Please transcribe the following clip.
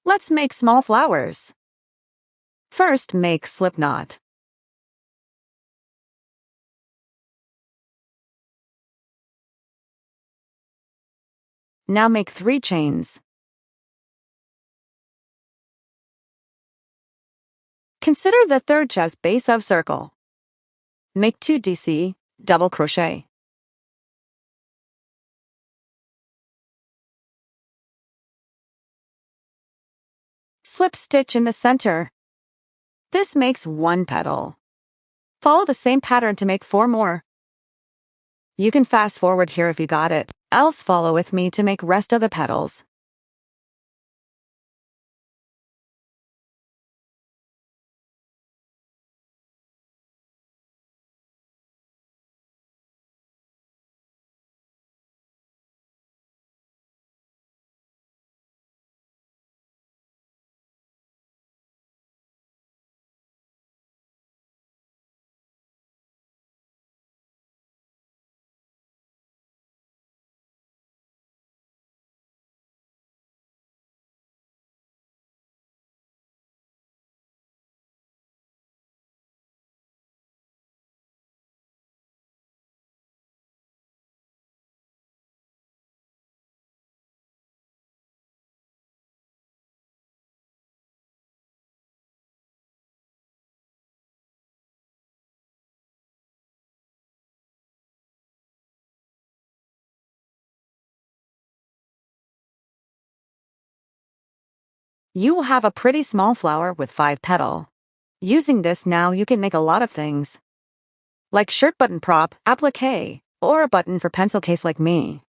Let's make small flowers. First, make slip knot. Now make 3 chains. Consider the third chest base of circle. Make 2 DC, double crochet. Slip stitch in the center. This makes 1 petal. Follow the same pattern to make 4 more. You can fast forward here if you got it, else follow with me to make rest of the petals. You will have a pretty small flower with 5 petals. Using this now you can make a lot of things. Like shirt button prop, applique, or a button for pencil case like me.